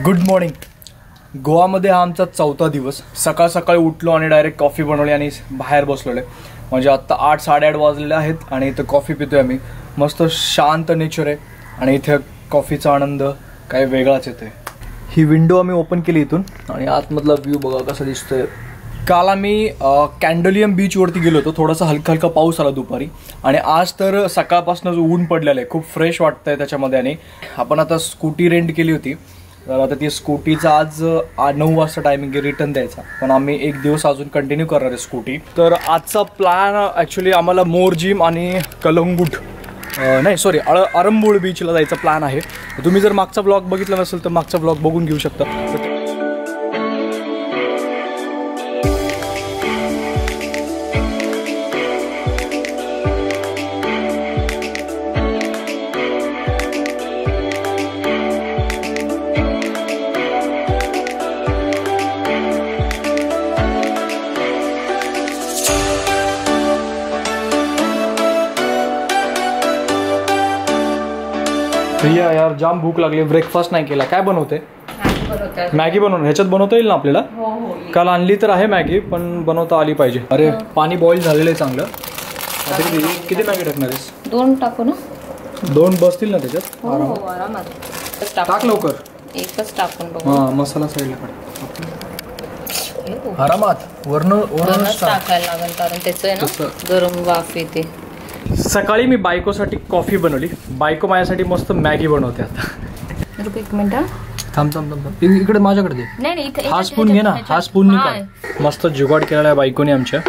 Good morning. गोवामध्ये हा आमचा 4था दिवस. सकाळ सकाळी उठलो आणि डायरेक्ट कॉफी बनवली आणि बाहेर बसलेलो. म्हणजे आत्ता 8-8:30 वाजलेले आहेत आणि इथं कॉफी पितोय आम्ही. मस्त शांत नेचर आहे आणि इथे कॉफीचा आनंद काही वेगळाच येतोय. ही विंडो आम्ही ओपन केली इथून आणि आतमधला व्ह्यू बघा कसा दिसतोय. काल आम्ही कॅन्डोलियम बीचवरती गेलो होतो. थोडासा हलका हलका पाऊस आला दुपारी आणि आज तर सकाळपासून ऊन पडलेलं आहे. खूप फ्रेश वाटतंय त्याच्यामध्ये. आणि आपण आता स्कूटी रेंट केली होती तर आता ती स्कूटीचा आज 9 वाजता टायमिंग आहे रिटर्न द्यायचा. पण आम्ही एक दिवस अजून कंटिन्यू करणार आहे स्कूटी. तर आजचा प्लॅन ॲक्च्युली आम्हाला मोरजिम आणि कलंगूट नाही सॉरी अरंबोळ बीचला जायचा प्लॅन आहे. तुम्ही जर मागचा ब्लॉग बघितला नसेल तर मागचा ब्लॉग बघून घेऊ शकता. प्रिया यार जाम भूक लागली. ब्रेकफास्ट नाही केला. काय बनवते? मॅगी बनवून. ह्याच्यात बनवता येईल ना आपल्याला? काल आणली तर आहे मॅगी पण बनवता आली पाहिजे. अरे पाणी बॉईल झालेलं आहे चांगलं. किती मॅगी टाकणार आहेस? 2 टाकू ना. 2 बसतील ना त्याच्यात? आरामात टाक लवकर. एकच टाकून बघू. हां मसाला साईडला काढ. आरामात वरनं टाकायला लागेल कारण त्याचं आहे ना गरम वाफ येते. सकाळी मी बायकोसाठी कॉफी बनवली. बायको माझ्यासाठी मस्त मॅगी बनवते. आता एक मिनिट. थांब इकडे माझ्याकडे दे. हा स्पून घे ना. हा स्पून काय मस्त जुगाड केलेला आहे बायकोने आमच्या.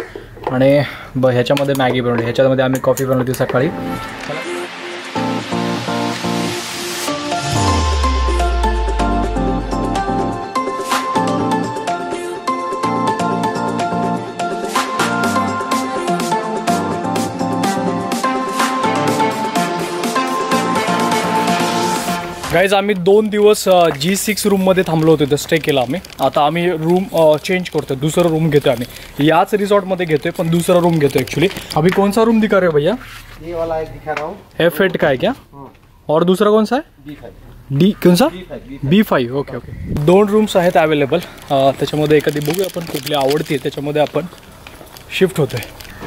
आणि ह्याच्यामध्ये मॅगी बनवली. ह्याच्यामध्ये आम्ही कॉफी बनवली सकाळी. गाईज आम्ही 2 दिवस G6 रूममध्ये थांबलो होतो. तर स्टे केला आम्ही. आता आम्ही रूम चेंज करतोय. दुसरा रूम घेतोय आम्ही. याच रिसॉर्टमध्ये घेतोय पण दुसरा रूम घेतोय एक्चुअली. अभी कौन सा रूम दिखा रहे हो भैया? ये वाला एक दिखा रहा हूँ. F8 का है क्या? और दूसरा कौन सा है? D कौन सा? B5. Okay okay. 2 रूम्स आहेत अवेलेबल. त्याच्यामध्ये एखादी बघूया आपण कुठली आवडते त्याच्यामध्ये आपण शिफ्ट होतोय.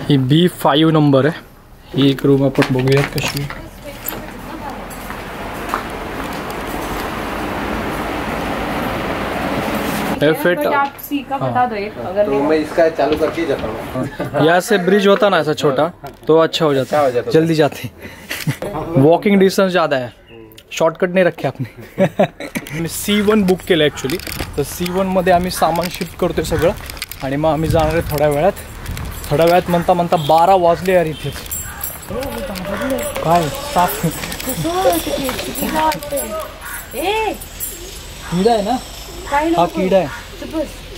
ही B5 नंबर आहे. ही एक रूम आपण बघूयात कशी. F8 आप सी का बता दो एक. अगर तो मैं इसका चालू करके जाता हूँ. यहाँ से ब्रिज होता ना ऐसा छोटा तो अच्छा हो जाता है. जल्दी जाते. वॉकिंग डिस्टेंस ज़्यादा है. शॉर्टकट नहीं रखे आपने. C1 बुक केलं ॲक्च्युली. तर C1 मध्ये आम्ही सामान शिफ्ट करतोय सगळं आणि मग आम्ही जाणार आहे थोड्या वेळात. म्हणता म्हणता 12 वाजले यार इथेच. काय साफ किडा आहे ना. हा किडा आहे.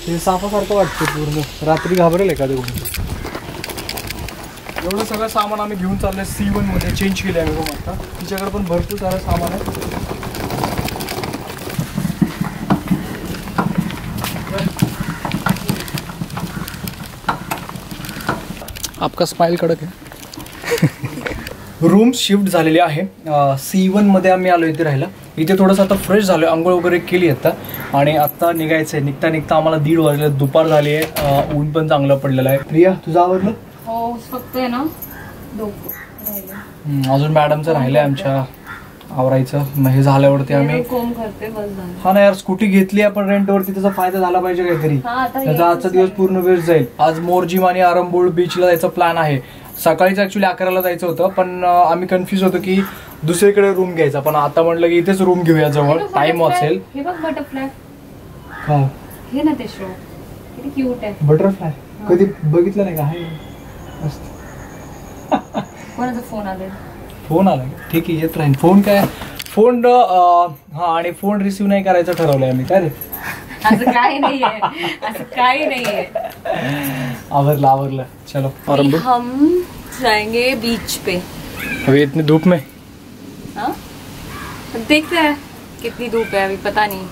ते सापासारखं वाटतं पूर्ण. रात्री घाबरेल एखादं कोणी. एवढं सगळं सामान आम्ही घेऊन चाललंय C1 मध्ये. चेंज केलं आहे रूम आता. तिच्याकडे पण भरपूर सारं सामान आहे. आपका स्माइल कडक आहे. रूम शिफ्ट झालेली आहे. C1 मध्ये आम्ही आलो इथे राहायला. इथे थोडंसं आता फ्रेश झालो. आंघोळ वगैरे केली आता आणि आता निघायचं आहे. निघता आम्हाला 1:30 वाजले. दुपार झाली आहे. ऊन पण चांगलं पडलेलं आहे. प्रिया तुझं आवडलं? हो फक्त आहे ना अजून मॅडमचं राहिलं आहे आमच्या आवरायचं. मग हे झाल्यावरती आम्ही कोम करते बस झालं. हा ना यार, स्कूटी घेतली आपण रेंटवरती, त्याचा फायदा झाला पाहिजे काहीतरी. त्याचा आजचा दिवस पूर्ण वेस्ट जाईल. आज मोरजिम आणि आरंबोल बीचला जायचा प्लॅन आहे. सकाळीच ऍक्च्युली 11ला जायचं होतं, पण आम्ही कन्फ्युज होतो की दुसरीकडे रूम घ्यायचा, पण आता म्हणलं की इथेच रूम घेऊया जवळ, टाइम वाचेल. हे बघ बटरफ्लाय. हा हे ना ते शो किती क्यूट आहे. बटरफ्लाय कधी बघितलं नाही का? आहे मस्त. कोणाचा फोन आलाय? फोन आला? ठीक आहे, येत राहील. फोन काय फोन हा, आणि फोन रिसीव्ह नाही करायचं ठरवलंय आम्ही. काय रे? असं काही नाहीये, असं काही नाहीये. आवरलं. चलो आरंभ. हम जाएंगे बीच पे. अभी इतनी धूप में? हाँ? देखते हैं कितनी धूप है, अभी पता नहीं.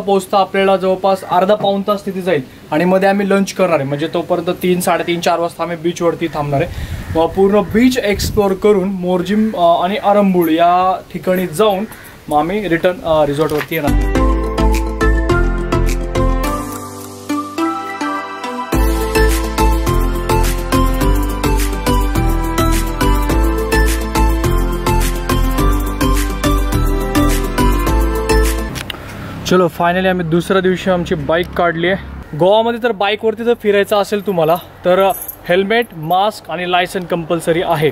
पोचता आपल्याला जवळपास अर्धा पाऊण तास तिथे जाईल, आणि मध्ये आम्ही लंच करणार आहे. म्हणजे तोपर्यंत 3, 3:30, 4 वाजता आम्ही बीचवरती थांबणार आहे. मग पूर्ण बीच एक्सप्लोअर करून मोरजिम आणि आरंबुळ या ठिकाणी जाऊन मग आम्ही रिटर्न रिसॉर्टवरती येणार. चलो फायनली आम्ही दुसऱ्या दिवशी आमची बाईक काढली आहे. गोवामध्ये तर बाईकवरती जर फिरायचं असेल तुम्हाला तर हेल्मेट, मास्क आणि लायसन कंपल्सरी आहे.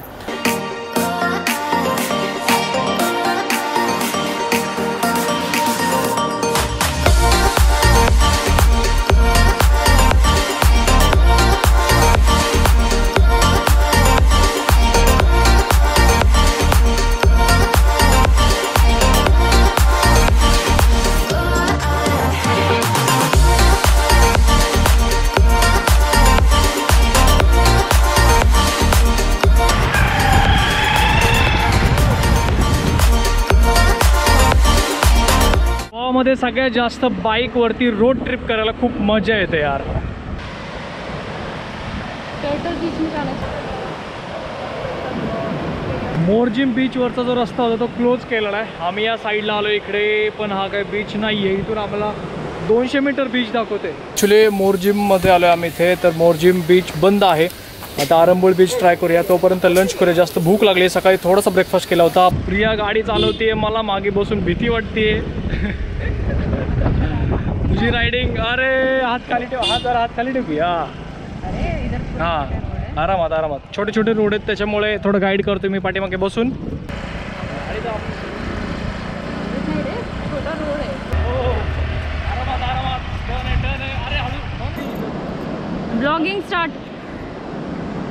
मध्ये सगळ्यात जास्त बाईक वरती रोड ट्रिप करायला खूप मजा येते यार. मोरजिम बीच वरचा जो रस्ता होता तो क्लोज केलेला आहे. आम्ही या साईडला आलो इकडे, पण हा काही बीच नाहीये. इथून आम्हाला 200 मीटर बीच दाखवते. ॲक्च्युली मोरजिम मध्ये आलोय आम्ही इथे, तर मोरजिम बीच बंद आहे. आता आरंबोल बीच ट्राय करूया, तोपर्यंत लंच करूया. जास्त भूक लागली, सकाळी थोडासा ब्रेकफास्ट केला होता. प्रिया गाडी चालवते, मला मागे बसून भीती वाटते. तुझी रायडिंग, अरे हात खाली ठेव, जरा हात खाली ठेव. हा आरामात आरामात. छोटे छोटे रोड आहेत त्याच्यामुळे थोडं गाईड करतो मी पाठीमागे बसून. Blogging start.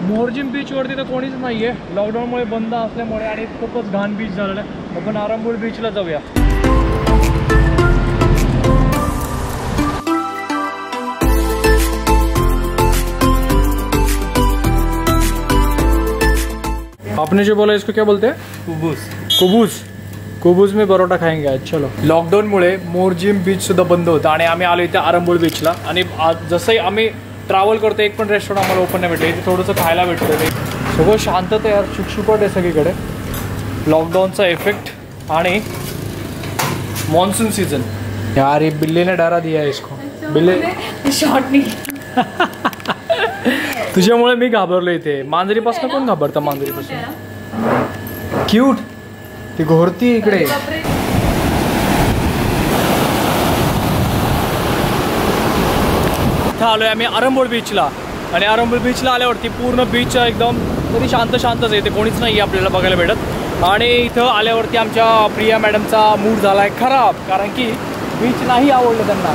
मोरजिम बीच वरती तर कोणीच नाहीये, लॉकडाऊनमुळे बंद असल्यामुळे, आणि खूपच घाण बीच झालेलं आहे. आपण आरंबोल बीचला जाऊया. आपने जो बोला इसको क्या बोलते हैं? कुबूस. कुबूस में परोठा खाएंगे आज. चलो. लॉकडाऊनमुळे मोरजिम बीच सुद्धा बंद होता आणि आम्ही आलो इथे आरंबोल बीचला. आणि जसंही आम्ही ट्रॅव्हल करतो एक पण रेस्टॉरंट आम्हाला ओपन नाही भेटले. इथे थोडंसं खायला भेटतं. सगळं शांतता यार, शुकशुकाट आहे सगळीकडे. लॉकडाऊनचा इफेक्ट आणि मॉन्सून सीजन. यार ये बिल्ली ने डरा दिया है इसको. बिल्ली शॉर्ट नाही. तुझ्यामुळे मी घाबरलो इथे. मांजरीपासून कोण घाबरतं? मांजरीपासून क्यूट ती घोरती इकडे. इथं आलोय आम्ही आरंबोल बीचला, आणि आरंबोल बीचला आल्यावरती पूर्ण बीच एकदम तरी शांतच येते, कोणीच नाही आपल्याला बघायला भेटत. आणि इथं आल्यावरती आमच्या प्रिया मॅडमचा मूड झाला आहे खराब, कारण की बीच नाही आवडलं त्यांना.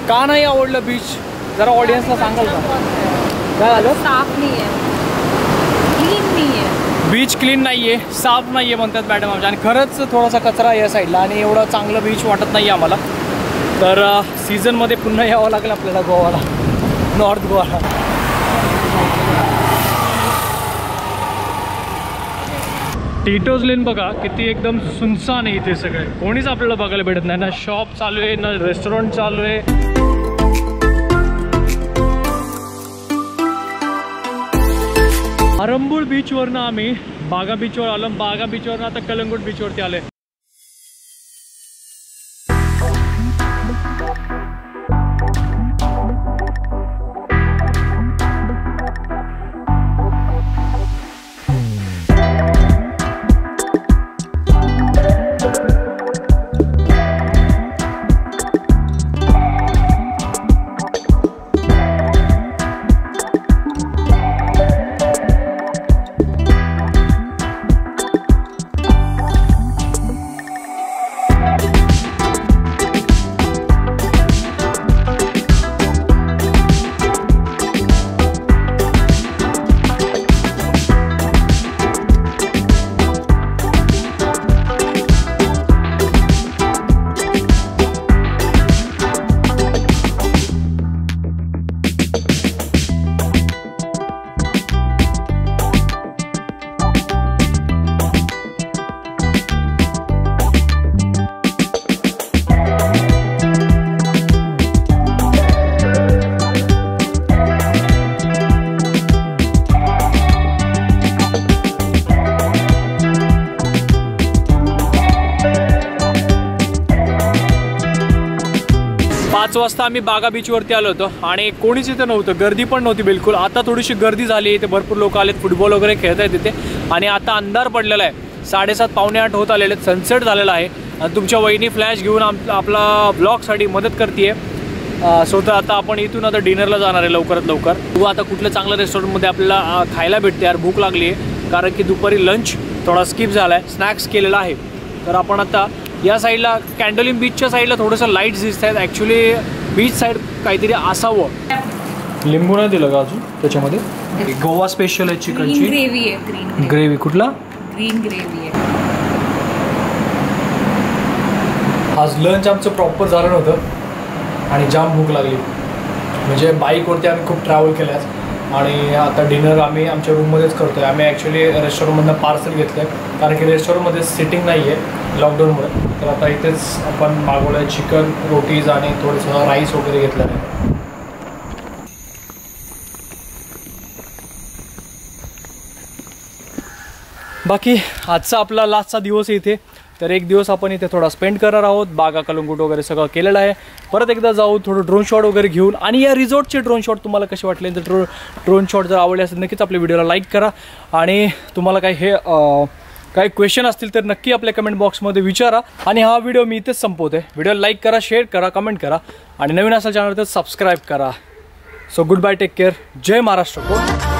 का नाही आवडलं बीच? जरा ऑडियन्सला सांगाल का काय झालं? साफ नाही आहे, क्लीन नाही आहे. बीच क्लीन नाही आहे, साफ नाही आहे म्हणतात मॅडम आमच्या. आणि खरंच थोडासा कचरा या साईडला, आणि एवढं चांगलं बीच वाटत नाही आम्हाला. तर सीझनमध्ये पुन्हा यावं लागेल आपल्याला गोवाला, नॉर्थ गोवाला. टिटोज लेन बघा किती एकदम सुनसान आहे इथे. सगळे कोणीच आपल्याला बघायला भेटत नाही. ना शॉप चालू आहे, ना रेस्टॉरंट चालू आहे. आरंबोल बीचवरनं आम्ही बागा बीचवर आलो. बागा बीचवरनं आता कलंगूट बीचवरती आलोय. 5 वाजता आम्ही बागा बीचवरती आलो होतो आणि कोणीच इथे नव्हतं, गर्दी पण नव्हती बिलकुल. आता थोडीशी गर्दी झाली, इथे भरपूर लोक आलेत, फुटबॉल वगैरे खेळत आहेत तिथे. आणि आता अंधार पडलेला आहे, 7:30 पावणे 8 होत आलेले आहेत, सनसेट झालेला आहे. आणि तुमच्या वहिनी फ्लॅश घेऊन आपला ब्लॉगसाठी मदत करते. सो तर आता आपण इथून आता डिनरला जाणार आहे लवकरात लवकर. तू आता कुठल्या चांगल्या रेस्टॉरंटमध्ये आपल्याला खायला भेटते यार, भूक लागली आहे. कारण की दुपारी लंच थोडा स्किप झाला आहे, स्नॅक्स केलेला आहे. तर आपण आता या साईडला कॅन्डोलिन बीचच्या साईडला थोडंसं लाईट्स दिसत आहेत. ॲक्च्युली बीच साईड काहीतरी असावं. लिंबू नाही दिलं का अजून त्याच्यामध्ये? गोवा स्पेशल आहे चिकनची ग्रेव्ही आहे. Green gravy. कुठला? ग्रीन ग्रेव्ही आहे. आज लंच आमचं प्रॉपर झालं नव्हतं आणि जाम भूक लागली. म्हणजे बाईकवरती आम्ही खूप ट्रॅव्हल केलं आहे आणि आता डिनर आम्ही आमच्या रूममध्येच करतो आहे. आम्ही ॲक्च्युली रेस्टॉरंटमधनं पार्सल घेतलं आहे कारण की रेस्टॉरंटमध्ये सिटिंग नाही आहे लॉकडाऊनमुळे. तर आता इथेच आपण मागवलं आहे चिकन, रोटीज आणि थोडंसं राईस वगैरे घेतलं आहे. बाकी आजचा आपला लास्टचा दिवस आहे इथे. तर एक दिवस आपण इथे थोडा स्पेंड करणार आहोत. बागा कलंगूट वगैरे सगळं केलेलं आहे. परत एकदा जाऊ, थोडं ड्रोन शॉट वगैरे घेऊन. आणि या रिसॉर्टचे ड्रोन शॉट तुम्हाला कसे वाटले? तर ड्रोन शॉट जर आवडले असेल नक्कीच आपल्या व्हिडिओला लाईक करा. आणि तुम्हाला काही क्वेश्चन असतील तर नक्की आपल्या कमेंट बॉक्समध्ये विचारा. आणि हा व्हिडिओ मी इथेच संपवतो आहे. व्हिडिओला लाईक करा, शेअर करा, कमेंट करा आणि नवीन असेल चॅनल तर सबस्क्राईब करा. So good bye, take care, जय महाराष्ट्र.